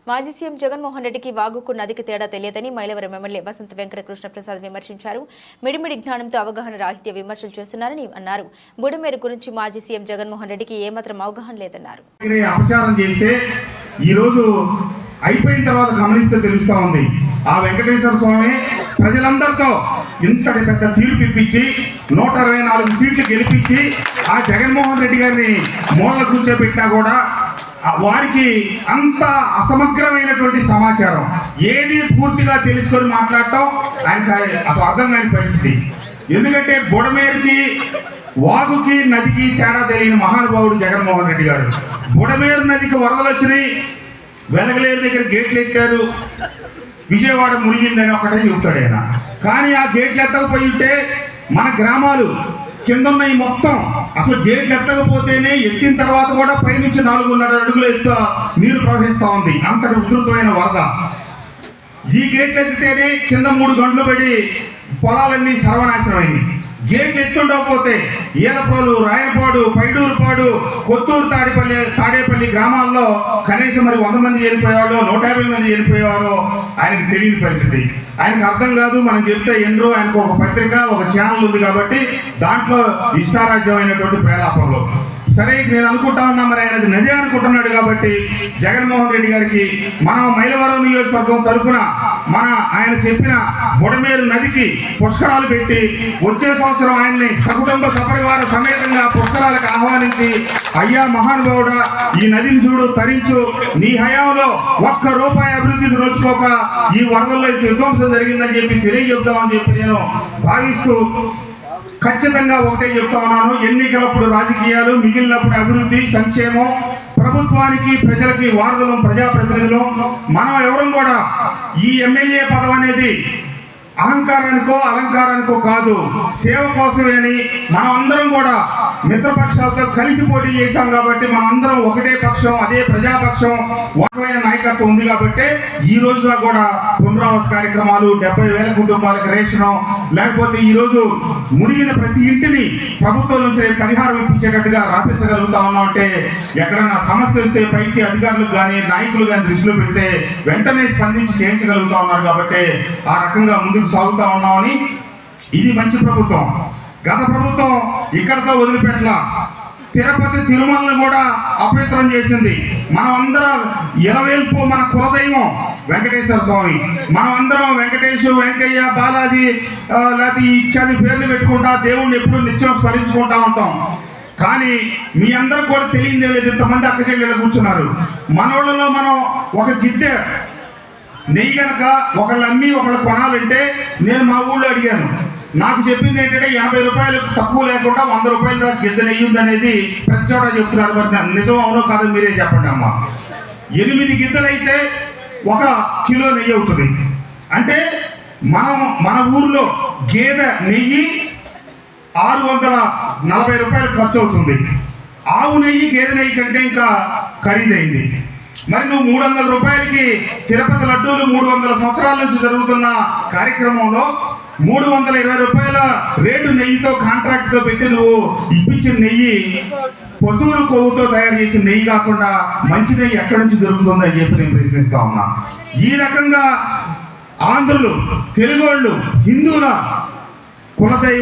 మాజీ సీఎం జగన్మోహన్ రెడ్డికి వాగుకు నదికి తేడా తెలియదని మైలవరం ఎమ్మెల్యే వసంత వెంకట కృష్ణ ప్రసాద్ విమర్శించారు. మిడిమిడి జ్ఞానంతో అవగాహన రాహిత్య విమర్శలు చేస్తున్నారని అన్నారు. బుడమేరు గురించి మాజీ సీఎం జగన్మోహన్ రెడ్డికి ఏమాత్రం అవగాహన లేదన్నారు. అపచారం చేస్తే ఈ రోజు అయిపోయిన తర్వాత గమనిస్తే తెలుస్తా ఉంది. ఆ వెంకటేశ్వర స్వామి ప్రజలందరితో ఇంతటి పెద్ద తీర్పు ఇప్పించి 124 సీట్లు గెలిపించి ఆ జగన్మోహన్ రెడ్డి గారిని మూల కూర్చోబెట్టినా కూడా వారికి అంత అసమగ్రమైనటువంటి సమాచారం ఏది పూర్తిగా తెలుసుకొని మాట్లాడటం ఆయనకి అసలు అర్థం కాని పరిస్థితి. ఎందుకంటే బుడమేరుకి వాగుకి నదికి తేడా తెలియని మహానుభావుడు జగన్మోహన్ రెడ్డి గారు. బుడమేరు నదికి వరదలు వచ్చినాయి, వెలగలేరు దగ్గర గేట్లు ఎత్తారు, విజయవాడ మునిగిందని ఒకటే చెబుతాడు ఆయన. కానీ ఆ గేట్లు ఎత్తకపోయి ఉంటే మన గ్రామాలు కింద ఉన్నాయి మొత్తం అసలు గేట్లు ఎత్తకపోతేనే ఎత్తిన తర్వాత కూడా పైనుంచి 4.5 అడుగులు ఎత్తు నీరు ప్రవహిస్తూ ఉంది. అంతటి ఉధృతమైన వరద. ఈ గేట్లు ఎత్తితేనే కింద 3 గంటలు పడి పొలాలన్నీ సర్వనాశనమైంది. గేట్లు ఎత్తుండకపోతే ఈలప్రోలు, రాయపాడు, పైడూరుపాడు, కొత్తూరు, తాడేపల్లి గ్రామాల్లో కనీసం మరి 100 మంది వెళ్ళిపోయేవాళ్ళు, 150 మంది వెళ్ళిపోయేవారు. ఆయనకు తెలియని పరిస్థితి, ఆయనకు అర్థం కాదు. మనం చెప్తే ఎన్నో ఆయనకు ఒక పత్రిక, ఒక ఛానల్ ఉంది కాబట్టి దాంట్లో ఇష్టారాజ్యమైనటువంటి ప్రేలాపంలో. సరే, నేను అనుకుంటా ఉన్నా మరి ఆయన నది అనుకుంటున్నాడు కాబట్టి జగన్మోహన్ రెడ్డి గారికి మనం మైలవరం నియోజకవర్గం తరఫున ఆయన చెప్పిన బుడమేరు నదికి పుష్కరాలు పెట్టి వచ్చే సంవత్సరం ఆయన్ని సకుటుంబ సపరివార సమేతంగా పుష్కరాలకు ఆహ్వానించి, అయ్యా మహానుభావుడా, ఈ నదిని చూడు, తరించు, నీ హయాంలో ₹1 అభివృద్ధికి నోచుకోక ఈ వరదల్లో విధ్వంసం జరిగిందని చెప్పి తెలియజెప్తామని చెప్పి నేను భావిస్తూ ఖచ్చితంగా ఒకటే చెప్తా ఉన్నాను. ఎన్నికలప్పుడు రాజకీయాలు, మిగిలినప్పుడు అభివృద్ధి, సంక్షేమం, ప్రభుత్వానికి ప్రజలకి వారధులం, ప్రజాప్రతినిధులు. మనం ఎవరం కూడా ఈ ఎమ్మెల్యే పదవి అనేది అహంకారానికో అలంకారానికో కాదు, సేవ కోసమే అని మనం అందరం కూడా మిత్రపక్షాలతో కలిసి పోటీ చేశాం కాబట్టి మనం అందరం ఒకటే పక్షం, అదే ప్రజాపక్షం, ఒకమైన నాయకత్వం ఉంది కాబట్టి ఈ రోజుగా కూడా పునరావాస కార్యక్రమాలు, 70,000 కుటుంబాలకు రేషను, లేకపోతే ఈ రోజు మునిగిన ప్రతి ఇంటిని ప్రభుత్వం నుంచి పరిహారం ఇప్పించేటట్టుగా రాపించగలుగుతా ఉన్నాం. అంటే ఎక్కడైనా సమస్య వస్తే పైకి అధికారులకు కానీ నాయకులు కానీ దృష్టిలో పెడితే వెంటనే స్పందించి చేయించగలుగుతా ఉన్నారు కాబట్టి ఆ రకంగా ముందుకు సాగుతా ఉన్నామని. ఇది మంచి ప్రభుత్వం. గత ప్రభుత్వం ఇక్కడతో వదిలిపెట్టలా, తిరుపతి తిరుమలను కూడా అపవిత్రం చేసింది. మనం అందరం ఇలవేల్పు మన కులదైవం వెంకటేశ్వర స్వామి. మనం అందరం వెంకటేశు, వెంకయ్య, బాలాజీ లేకపోతే ఇత్యాది పేర్లు పెట్టుకుంటా దేవుణ్ణి ఎప్పుడు నిత్యం స్మరించుకుంటా ఉంటాం. కానీ మీ అందరికి కూడా తెలియదే లేదు, ఇంతమంది అక్క చెల్లెళ్ళు కూర్చున్నారు. మనోళ్ళలో మనం ఒక గిద్దె నెయ్యి కనుక ఒకళ్ళు అమ్మి ఒకళ్ళు కొనాలంటే నేను మా ఊళ్ళో అడిగాను. నాకు చెప్పింది ఏంటంటే ₹50 తక్కువ లేకుండా ₹100 దాకా గిద్దె నెయ్యి ఉందనేది ప్రతి చోట చెప్తున్నారు. మరి నిజం అవునో కాదో మీరే చెప్పండి అమ్మా. 8 గిద్దెలు అయితే 1 కిలో నెయ్యి అవుతుంది. అంటే మన ఊర్లో గేదె నెయ్యి ₹640 ఖర్చు అవుతుంది. ఆవు నెయ్యి గేదె నెయ్యి కంటే ఇంకా ఖరీదైంది. మరి నువ్వు ₹300కి తిరుపతి లడ్డూలు 300 సంవత్సరాల నుంచి జరుగుతున్న కార్యక్రమంలో ₹320 రేటు నెయ్యితో కాంట్రాక్ట్తో పెట్టి నువ్వు ఇప్పించిన నెయ్యి పశువుల కొవ్వుతో తయారు చేసిన నెయ్యి కాకుండా మంచి నెయ్యి ఎక్కడి నుంచి దొరుకుతుందని చెప్పి నేను ప్రశ్నిస్తా ఉన్నా. ఈ రకంగా ఆంధ్రులు, తెలుగు వాళ్ళు, హిందువుల కులదైవం